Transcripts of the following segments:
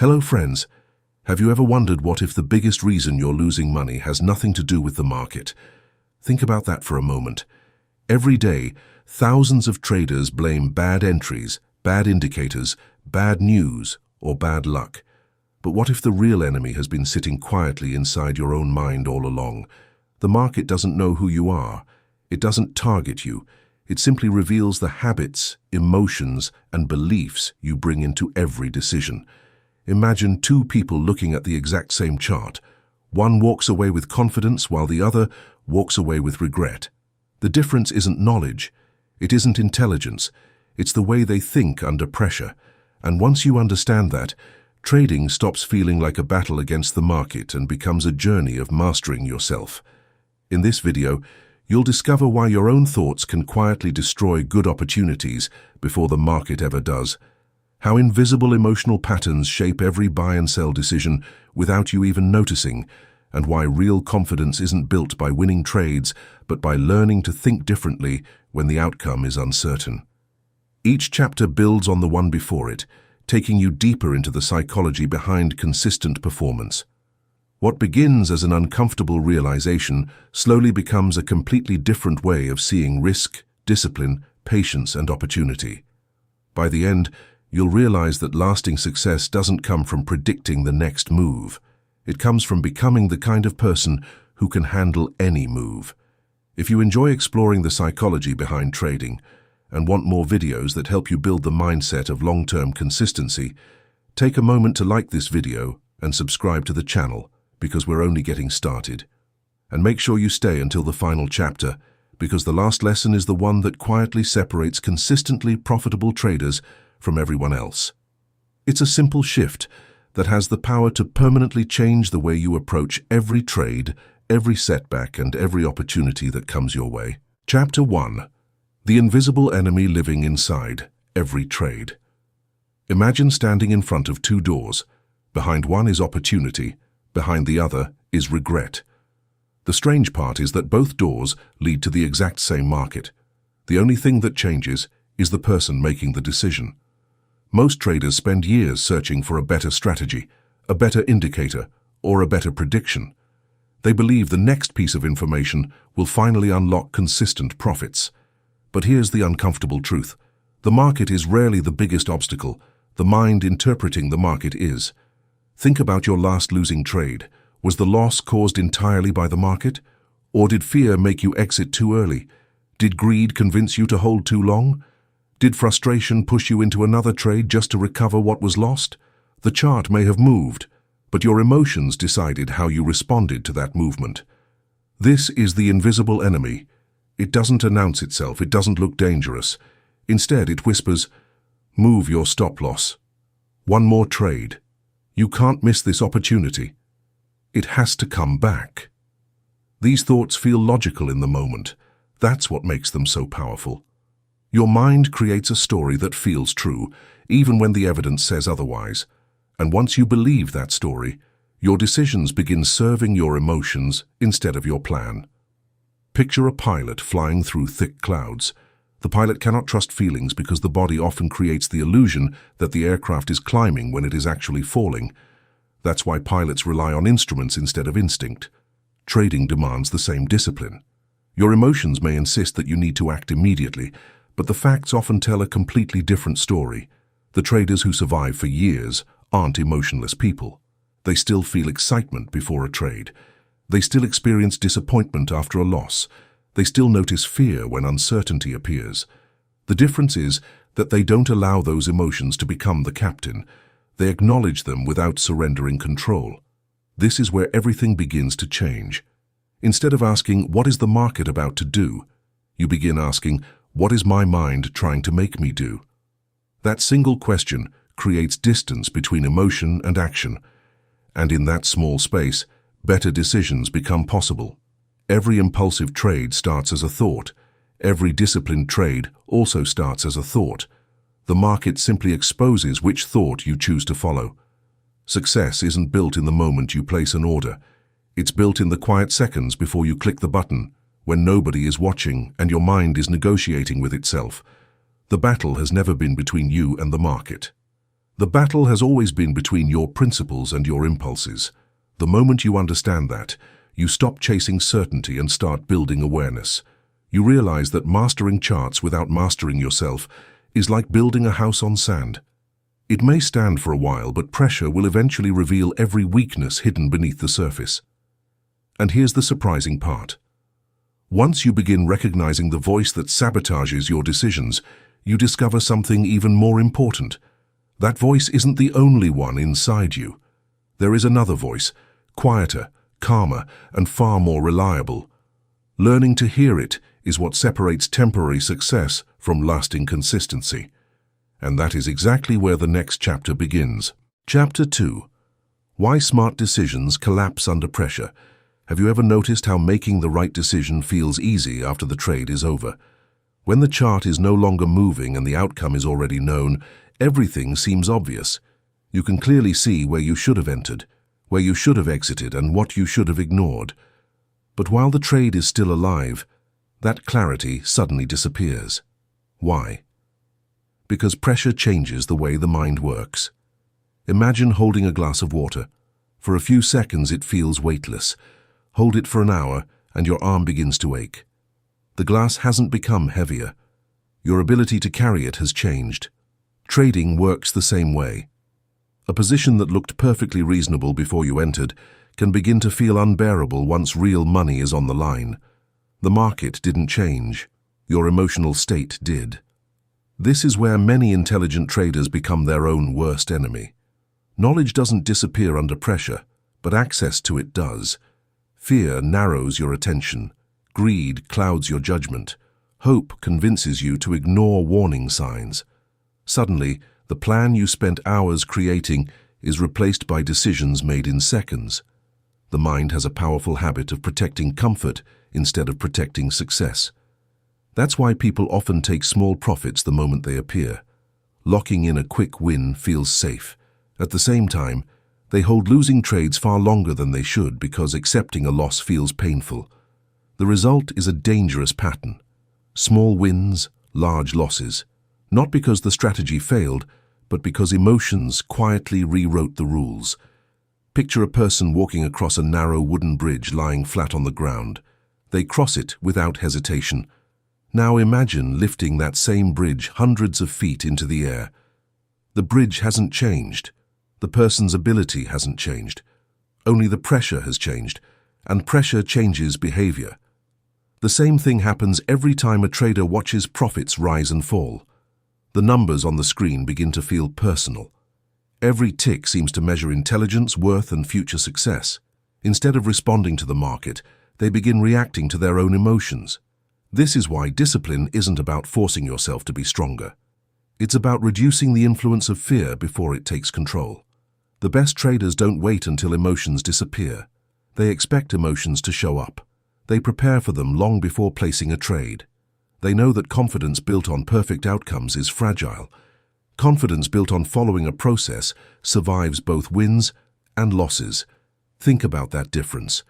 Hello friends, have you ever wondered what if the biggest reason you're losing money has nothing to do with the market? Think about that for a moment. Every day, thousands of traders blame bad entries, bad indicators, bad news, or bad luck. But what if the real enemy has been sitting quietly inside your own mind all along? The market doesn't know who you are. It doesn't target you. It simply reveals the habits, emotions, and beliefs you bring into every decision. Imagine two people looking at the exact same chart. One walks away with confidence while the other walks away with regret. The difference isn't knowledge. It isn't intelligence. It's the way they think under pressure. And once you understand that, trading stops feeling like a battle against the market and becomes a journey of mastering yourself. In this video, you'll discover why your own thoughts can quietly destroy good opportunities before the market ever does. How invisible emotional patterns shape every buy and sell decision without you even noticing, and why real confidence isn't built by winning trades, but by learning to think differently when the outcome is uncertain. Each chapter builds on the one before it, taking you deeper into the psychology behind consistent performance. What begins as an uncomfortable realization slowly becomes a completely different way of seeing risk, discipline, patience, and opportunity. By the end, you'll realize that lasting success doesn't come from predicting the next move. It comes from becoming the kind of person who can handle any move. If you enjoy exploring the psychology behind trading and want more videos that help you build the mindset of long-term consistency, take a moment to like this video and subscribe to the channel, because we're only getting started. And make sure you stay until the final chapter, because the last lesson is the one that quietly separates consistently profitable traders from everyone else. It's a simple shift that has the power to permanently change the way you approach every trade, every setback, and every opportunity that comes your way. Chapter 1. The invisible enemy living inside every trade. Imagine standing in front of two doors. Behind one is opportunity, behind the other is regret. The strange part is that both doors lead to the exact same market. The only thing that changes is the person making the decision. Most traders spend years searching for a better strategy, a better indicator, or a better prediction. They believe the next piece of information will finally unlock consistent profits. But here's the uncomfortable truth. The market is rarely the biggest obstacle. The mind interpreting the market is. Think about your last losing trade. Was the loss caused entirely by the market? Or did fear make you exit too early? Did greed convince you to hold too long? Did frustration push you into another trade just to recover what was lost? The chart may have moved, but your emotions decided how you responded to that movement. This is the invisible enemy. It doesn't announce itself, it doesn't look dangerous. Instead, it whispers, "Move your stop loss. One more trade. You can't miss this opportunity. It has to come back." These thoughts feel logical in the moment. That's what makes them so powerful. Your mind creates a story that feels true, even when the evidence says otherwise. And once you believe that story, your decisions begin serving your emotions instead of your plan. Picture a pilot flying through thick clouds. The pilot cannot trust feelings because the body often creates the illusion that the aircraft is climbing when it is actually falling. That's why pilots rely on instruments instead of instinct. Trading demands the same discipline. Your emotions may insist that you need to act immediately, but the facts often tell a completely different story. The traders who survive for years aren't emotionless people. They still feel excitement before a trade. They still experience disappointment after a loss. They still notice fear when uncertainty appears. The difference is that they don't allow those emotions to become the captain. They acknowledge them without surrendering control. This is where everything begins to change. Instead of asking, "What is the market about to do?" you begin asking, "What is my mind trying to make me do?" That single question creates distance between emotion and action. And in that small space, better decisions become possible. Every impulsive trade starts as a thought. Every disciplined trade also starts as a thought. The market simply exposes which thought you choose to follow. Success isn't built in the moment you place an order. It's built in the quiet seconds before you click the button, when nobody is watching and your mind is negotiating with itself. The battle has never been between you and the market. The battle has always been between your principles and your impulses. The moment you understand that, you stop chasing certainty and start building awareness. You realize that mastering charts without mastering yourself is like building a house on sand. It may stand for a while, but pressure will eventually reveal every weakness hidden beneath the surface. And here's the surprising part. Once you begin recognizing the voice that sabotages your decisions, you discover something even more important. That voice isn't the only one inside you. There is another voice, quieter, calmer, and far more reliable. Learning to hear it is what separates temporary success from lasting consistency. And that is exactly where the next chapter begins. Chapter 2. Why smart decisions collapse under pressure. Have you ever noticed how making the right decision feels easy after the trade is over? When the chart is no longer moving and the outcome is already known, everything seems obvious. You can clearly see where you should have entered, where you should have exited, and what you should have ignored. But while the trade is still alive, that clarity suddenly disappears. Why? Because pressure changes the way the mind works. Imagine holding a glass of water. For a few seconds it feels weightless. Hold it for an hour and your arm begins to ache. The glass hasn't become heavier. Your ability to carry it has changed. Trading works the same way. A position that looked perfectly reasonable before you entered can begin to feel unbearable once real money is on the line. The market didn't change. Your emotional state did. This is where many intelligent traders become their own worst enemy. Knowledge doesn't disappear under pressure, but access to it does. Fear narrows your attention. Greed clouds your judgment. Hope convinces you to ignore warning signs. Suddenly, the plan you spent hours creating is replaced by decisions made in seconds. The mind has a powerful habit of protecting comfort instead of protecting success. That's why people often take small profits the moment they appear. Locking in a quick win feels safe. At the same time, they hold losing trades far longer than they should because accepting a loss feels painful. The result is a dangerous pattern. Small wins, large losses. Not because the strategy failed, but because emotions quietly rewrote the rules. Picture a person walking across a narrow wooden bridge lying flat on the ground. They cross it without hesitation. Now imagine lifting that same bridge hundreds of feet into the air. The bridge hasn't changed. The person's ability hasn't changed. Only the pressure has changed, and pressure changes behavior. The same thing happens every time a trader watches profits rise and fall. The numbers on the screen begin to feel personal. Every tick seems to measure intelligence, worth, and future success. Instead of responding to the market, they begin reacting to their own emotions. This is why discipline isn't about forcing yourself to be stronger. It's about reducing the influence of fear before it takes control. The best traders don't wait until emotions disappear. They expect emotions to show up. They prepare for them long before placing a trade. They know that confidence built on perfect outcomes is fragile. Confidence built on following a process survives both wins and losses. Think about that difference.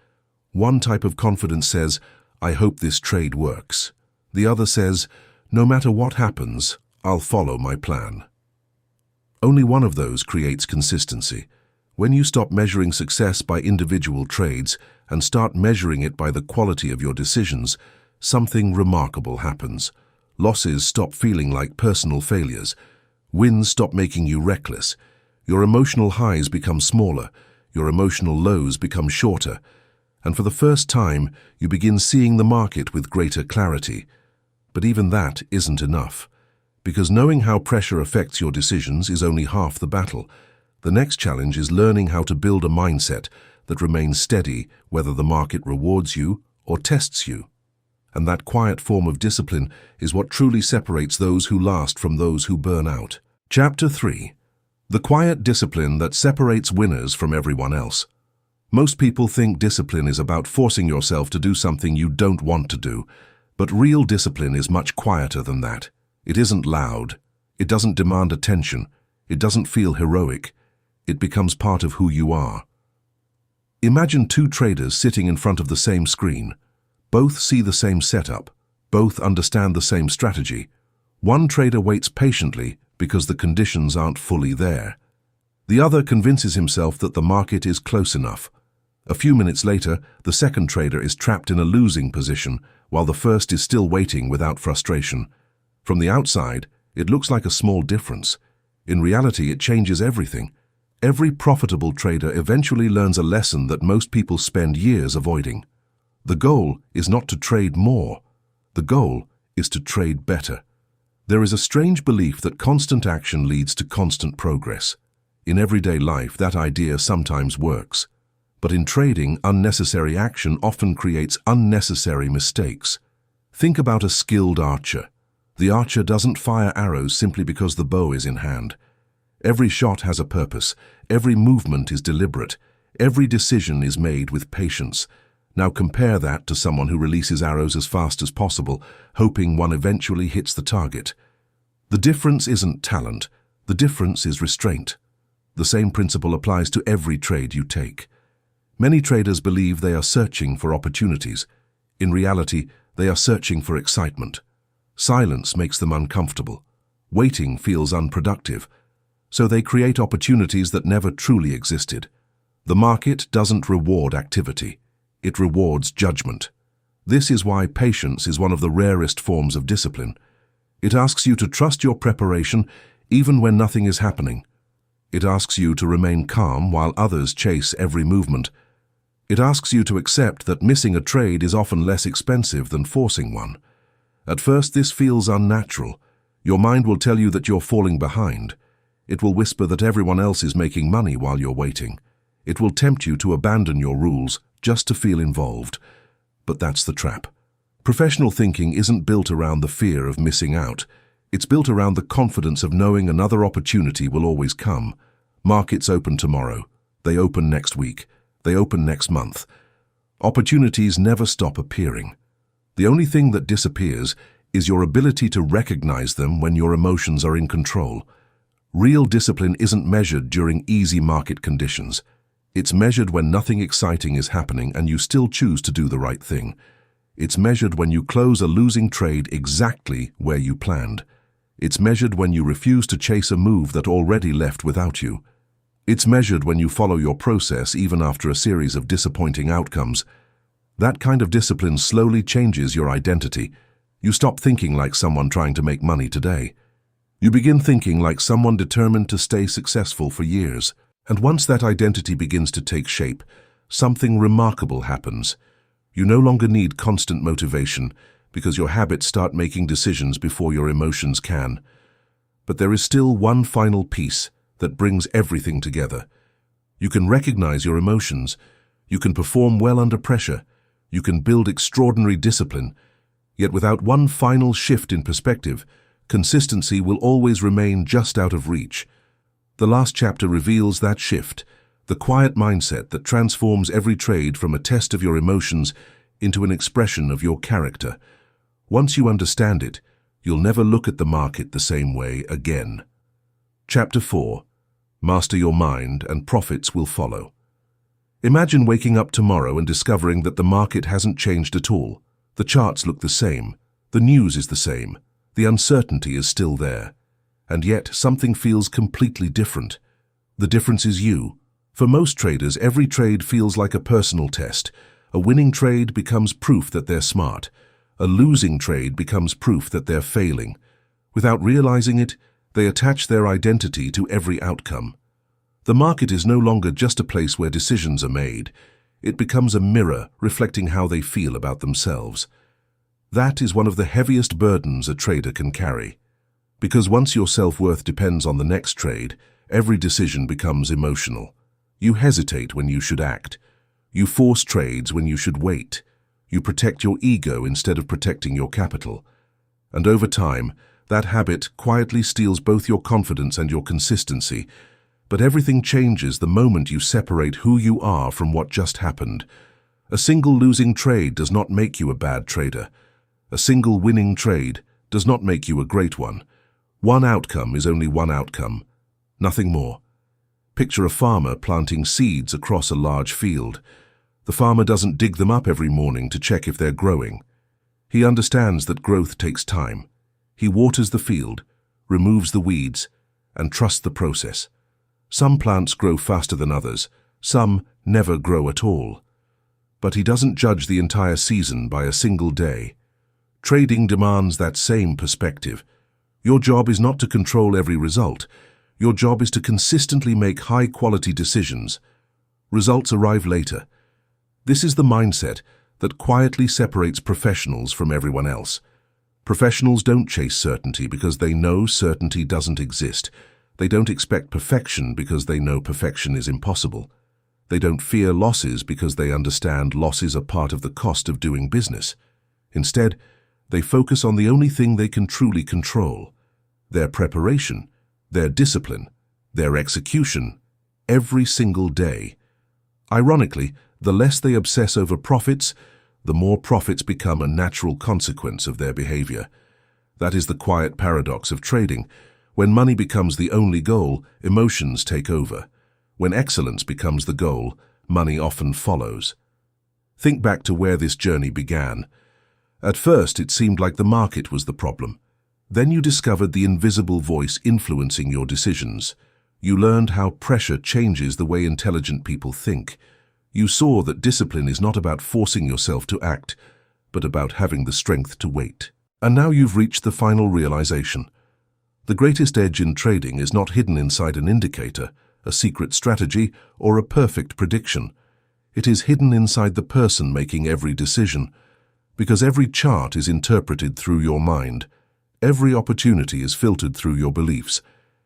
One type of confidence says, "I hope this trade works." The other says, "No matter what happens, I'll follow my plan." Only one of those creates consistency. When you stop measuring success by individual trades and start measuring it by the quality of your decisions, something remarkable happens. Losses stop feeling like personal failures. Wins stop making you reckless. Your emotional highs become smaller. Your emotional lows become shorter. And for the first time, you begin seeing the market with greater clarity. But even that isn't enough. Because knowing how pressure affects your decisions is only half the battle. The next challenge is learning how to build a mindset that remains steady whether the market rewards you or tests you. And that quiet form of discipline is what truly separates those who last from those who burn out. Chapter 3. The quiet discipline that separates winners from everyone else. Most people think discipline is about forcing yourself to do something you don't want to do, but real discipline is much quieter than that. It isn't loud. It doesn't demand attention. It doesn't feel heroic. It becomes part of who you are. Imagine two traders sitting in front of the same screen. Both see the same setup. Both understand the same strategy. One trader waits patiently because the conditions aren't fully there. The other convinces himself that the market is close enough. A few minutes later, the second trader is trapped in a losing position, while the first is still waiting without frustration. From the outside, it looks like a small difference. In reality, it changes everything. Every profitable trader eventually learns a lesson that most people spend years avoiding. The goal is not to trade more. The goal is to trade better. There is a strange belief that constant action leads to constant progress. In everyday life, that idea sometimes works. But in trading, unnecessary action often creates unnecessary mistakes. Think about a skilled archer. The archer doesn't fire arrows simply because the bow is in hand. Every shot has a purpose. Every movement is deliberate. Every decision is made with patience. Now compare that to someone who releases arrows as fast as possible, hoping one eventually hits the target. The difference isn't talent. The difference is restraint. The same principle applies to every trade you take. Many traders believe they are searching for opportunities. In reality, they are searching for excitement. Silence makes them uncomfortable. Waiting feels unproductive. So they create opportunities that never truly existed. The market doesn't reward activity. It rewards judgment. This is why patience is one of the rarest forms of discipline. It asks you to trust your preparation even when nothing is happening. It asks you to remain calm while others chase every movement. It asks you to accept that missing a trade is often less expensive than forcing one. At first, this feels unnatural. Your mind will tell you that you're falling behind. It will whisper that everyone else is making money while you're waiting. It will tempt you to abandon your rules just to feel involved. But that's the trap. Professional thinking isn't built around the fear of missing out. It's built around the confidence of knowing another opportunity will always come. Markets open tomorrow. They open next week. They open next month. Opportunities never stop appearing. The only thing that disappears is your ability to recognize them when your emotions are in control. Real discipline isn't measured during easy market conditions. It's measured when nothing exciting is happening and you still choose to do the right thing. It's measured when you close a losing trade exactly where you planned. It's measured when you refuse to chase a move that already left without you. It's measured when you follow your process even after a series of disappointing outcomes. That kind of discipline slowly changes your identity. You stop thinking like someone trying to make money today. You begin thinking like someone determined to stay successful for years. And once that identity begins to take shape, something remarkable happens. You no longer need constant motivation because your habits start making decisions before your emotions can. But there is still one final piece that brings everything together. You can recognize your emotions. You can perform well under pressure. You can build extraordinary discipline. Yet without one final shift in perspective, consistency will always remain just out of reach. The last chapter reveals that shift, the quiet mindset that transforms every trade from a test of your emotions into an expression of your character. Once you understand it, you'll never look at the market the same way again. Chapter 4. Master your mind and profits will follow. Imagine waking up tomorrow and discovering that the market hasn't changed at all. The charts look the same. The news is the same. The uncertainty is still there. And yet something feels completely different. The difference is you. For most traders, every trade feels like a personal test. A winning trade becomes proof that they're smart. A losing trade becomes proof that they're failing. Without realizing it, they attach their identity to every outcome. The market is no longer just a place where decisions are made. It becomes a mirror reflecting how they feel about themselves. That is one of the heaviest burdens a trader can carry. Because once your self-worth depends on the next trade, every decision becomes emotional. You hesitate when you should act. You force trades when you should wait. You protect your ego instead of protecting your capital. And over time, that habit quietly steals both your confidence and your consistency. But everything changes the moment you separate who you are from what just happened. A single losing trade does not make you a bad trader. A single winning trade does not make you a great one. One outcome is only one outcome, nothing more. Picture a farmer planting seeds across a large field. The farmer doesn't dig them up every morning to check if they're growing. He understands that growth takes time. He waters the field, removes the weeds, and trusts the process. Some plants grow faster than others, some never grow at all. But he doesn't judge the entire season by a single day. Trading demands that same perspective. Your job is not to control every result. Your job is to consistently make high-quality decisions. Results arrive later. This is the mindset that quietly separates professionals from everyone else. Professionals don't chase certainty because they know certainty doesn't exist. They don't expect perfection because they know perfection is impossible. They don't fear losses because they understand losses are part of the cost of doing business. Instead, they focus on the only thing they can truly control: their preparation, their discipline, their execution, every single day. Ironically, the less they obsess over profits, the more profits become a natural consequence of their behavior. That is the quiet paradox of trading. When money becomes the only goal, emotions take over. When excellence becomes the goal, money often follows. Think back to where this journey began. At first, it seemed like the market was the problem. Then you discovered the invisible voice influencing your decisions. You learned how pressure changes the way intelligent people think. You saw that discipline is not about forcing yourself to act, but about having the strength to wait. And now you've reached the final realization. The greatest edge in trading is not hidden inside an indicator, a secret strategy, or a perfect prediction. It is hidden inside the person making every decision, because every chart is interpreted through your mind. Every opportunity is filtered through your beliefs.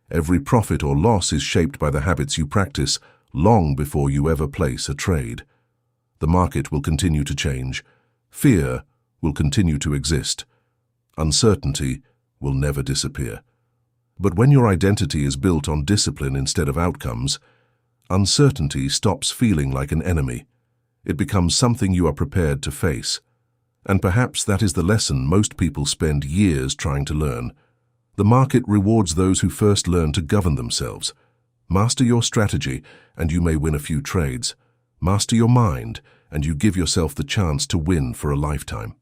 Every profit or loss is shaped by the habits you practice long before you ever place a trade. The market will continue to change. Fear will continue to exist. Uncertainty will never disappear. But when your identity is built on discipline instead of outcomes, uncertainty stops feeling like an enemy. It becomes something you are prepared to face. And perhaps that is the lesson most people spend years trying to learn. The market rewards those who first learn to govern themselves. Master your strategy, and you may win a few trades. Master your mind, and you give yourself the chance to win for a lifetime.